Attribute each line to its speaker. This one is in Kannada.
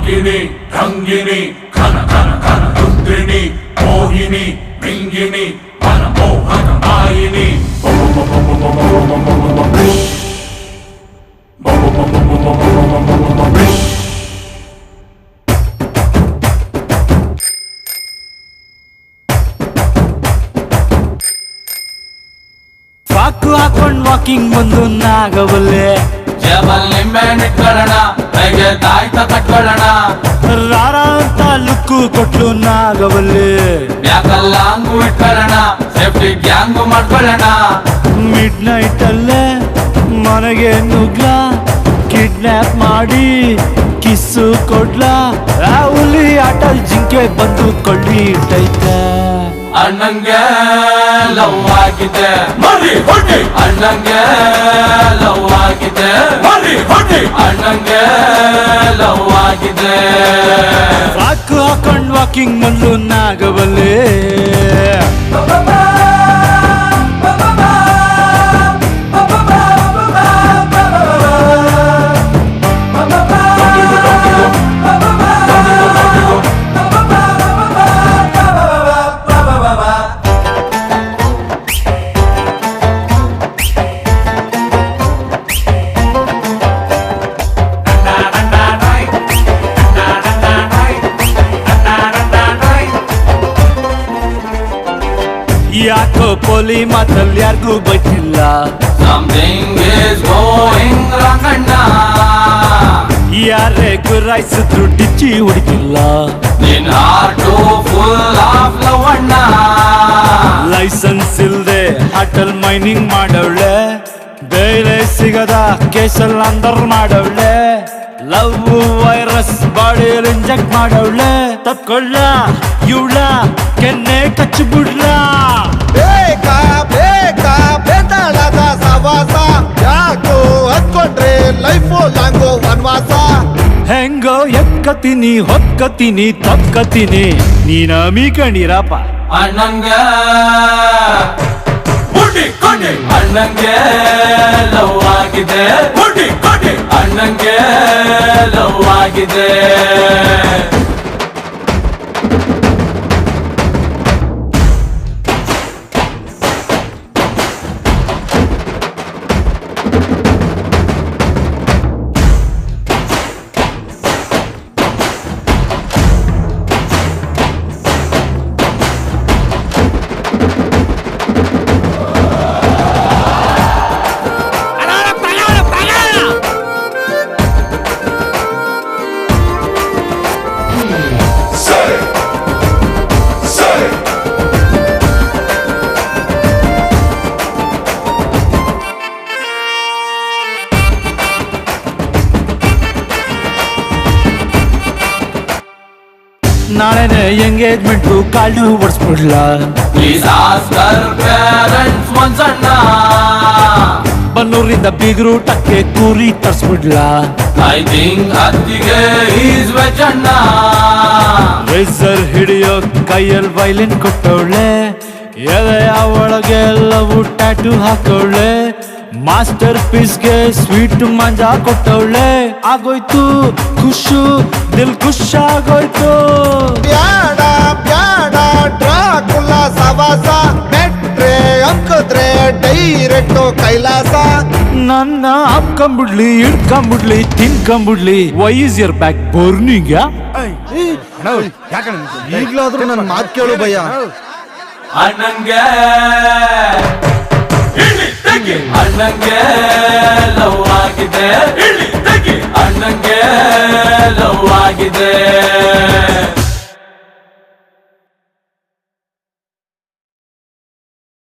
Speaker 1: ರಂಗಿಣಿ ರಂಗಿಣಿ ಘನ ಘನ ಘನ ರುದ್ರಿಣಿ ಮೋಹಿನಿ ಮಿಂಗಿಣಿ ಮನಮೋಹಕ ಮಾಯಿನಿ
Speaker 2: ಪಾಕು ಹಾಕೊಂಡ್ ವಾಕಿಂಗ್ ಬಂದು ನಾಗವಲ್ಲೆ
Speaker 3: ಜಬಲ್ ನಿಂಬೆ ಇಟ್ಕೊಳ್ಳೋಣ ಹೇಗೆ ತಾಯ್ತ ಕಟ್ಕೊಳ್ಳೋಣ
Speaker 2: ರಾರ ಅಂತ ಲುಕ್ಕು ಕೊಟ್ಲು ನಾಗವಲ್ಲೆ
Speaker 3: ಯಾಕಲ್ಲ ಹಂಗು ಇಟ್ಕೊಳ್ಳೋಣ ಸೇಫ್ಟಿ ಗ್ಯಾಂಗು ಮಾಡ್ಕೊಳ್ಳೋಣ
Speaker 2: ಮಿಡ್ ನೈಟ್ ಅಲ್ಲೇ ಮನೆಗೆ ನುಗ್ಲ ಕಿಡ್ನಾಪ್ ಮಾಡಿ ಕಿಸ್ಸು ಕೊಡ್ಲ ಆ ಹುಲಿ ಆಟಲ್ ಜಿಂಕೆ ಬಂದು ಕೊಳ್ಳಿ ಇಟ್ಟೈತೆ
Speaker 3: ಅಣ್ಣಂಗೆ ಲವ್ ಆಗಿದೆ
Speaker 1: ಮರಿ ಹೊಡಿ
Speaker 3: ಅಣ್ಣಂಗೆ ಲವ್ ಆಗಿದೆ
Speaker 1: ಮರಿ ಹೊಡಿ
Speaker 3: ಅಣ್ಣಂಗೆ ಲವ್ ಆಗಿದೆ
Speaker 2: ಪಾಕು ಹಾಕೊಂಡ್ ವಾಕಿಂಗ್ ಬಂದು ನಾಗವಲ್ಲೆ ಯಾಕೋ ಪೋಲಿ ಮಾತಲ್ಲಿ ಯಾರಿಗೂ ಬೈತಿಲ್ಲ
Speaker 3: ಸಮಥಿಂಗ್ ಇಸ್ ಗೋಯಿಂಗ್ ರಾಂಗ್ ಅಣ್ಣ
Speaker 2: ಯಾರೇ ಗುರಾಯಿಸಿದ್ರು ಡಿಚ್ಚಿ ಹೊಡಿತಿಲ್ಲ
Speaker 3: ನಿನ್ ಹಾರ್ಟು ಫುಲ್ ಆಫ್ ಲವ್ ಅಣ್ಣ
Speaker 2: ಲೈಸೆನ್ಸ್ ಇಲ್ದೆ ಹಾಟಲ್ ಮೈನಿಂಗ್ ಮಾಡವಳೆ ಬೇರೆ ಸಿಗದ ಕೇಸಲ್ ಅಂದರ್ ಮಾಡವಳೆ ಲವ್ ವೈರಸ್ ಬಾಡಿಯಲ್ಲಿ ಇಂಜೆಕ್ಟ್ ಮಾಡವಳೆ ತಪ್ಕೊಳ್ಳ ಇವಳ ಕೆನ್ನೆ ಕಚ್ಚಿಬಿಡ್ಲ
Speaker 4: ಬೇಕಾ ಬೇಕಾ ಬೇತಾಳದ ಸವಾಸ ಯಾಕೋ ಹತ್ಕೊಂಡ್ರೆ ಲೈಫು ಲಾಂಗೋ ವನವಾಸ
Speaker 2: ಹೆಂಗೋ ಎಕ್ಕತೀನಿ ಹೊಕ್ಕತೀನಿ ತಕ್ಕತೀನಿ ನೀನ ಮೀಕಣಿರಪ್ಪ
Speaker 3: ಅಣ್ಣಂಗೆ
Speaker 1: ಹೊಡಿ ಕೊಡಿ
Speaker 3: ಅಣ್ಣಂಗೆ ಲವ್ ಆಗಿದೆ
Speaker 1: ಹೊಡಿ ಕೊಡಿ
Speaker 3: ಅಣ್ಣಂಗೆ ಲವ್ ಆಗಿದೆ
Speaker 2: ನಾಳೆನೆ ಎಂಗೇಜ್ಮೆಂಟ್ ಕಾಳು ಓಡಿಸ್ಬಿಡ್ಲ
Speaker 3: ಪ್ಲೀಸ್ ಆಸ್ಕರ್ ಪೇರೆಂಟ್ಸ್ ಒಂದ್ಸಣ್ಣ
Speaker 2: ಬನ್ನೂರಿಂದ ಬೀಗರು ಟಕ್ಕೆ ಕೂರಿ ತರ್ಸ್ಬಿಡ್ಲ
Speaker 3: ಐ ಥಿಂಕ್ ಅತ್ತಿಗೆ ಈಸ್ ವೆಜ್ ಅಣ್ಣ
Speaker 2: ರೇಸರ್ ಹಿಡಿಯೋ ಕೈಯಲ್ಲಿ ವೈಲಿನ್ ಕೊಟ್ಟವಳೆ ಎದೆಯ ಒಳಗೆ ಎಲ್ಲವೂ ಟ್ಯಾಟು ಹಾಕವಳೆ ಮಾಸ್ಟರ್ ಪೀಸ್ಗೆ ಸ್ವೀಟ್ ಮಂಜಾ ಕೊಟ್ಟವಳೆ ಆಗೋಯ್ತು ಖುಷು ದಿಲ್ ಖುಷ್ ಆಗೋಯ್ತು
Speaker 4: ಬ್ಯಾಡ ಬ್ಯಾಡ ಡ್ರಾಕುಲ ಸವಾಸ ಮೆಟ್ರೆ ಅಂಕದ್ರೆ ಡೈರೆಕ್ಟ್ ಕೈಲಾಸ
Speaker 2: ನನ್ನ ಹಾಕೊಂಬಿಡ್ಲಿ ಹಿಡ್ಕೊಂಬಿಡ್ಲಿ ತಿನ್ಕೊಂಬಿಡ್ಲಿ ವೈ ಇಸ್ ಯರ್ ಬ್ಯಾಕ್ ಬೋರ್ನಿಂಗ್
Speaker 4: ಈಗ್ಲಾದ್ರೂ ನನ್ನ ಮಾತು ಕೇಳು ಭಯ್ಯ
Speaker 3: ಅಣ್ಣಂಗೆ
Speaker 1: ಇಳಿ ತೆಗಿ
Speaker 3: ಅಣ್ಣಂಗೆ ಲವ್ ಆಗಿದೆ
Speaker 1: ಇಳಿ ತೆಗಿ
Speaker 3: ಅಣ್ಣಂಗೆ ಲವ್ ಆಗಿದೆ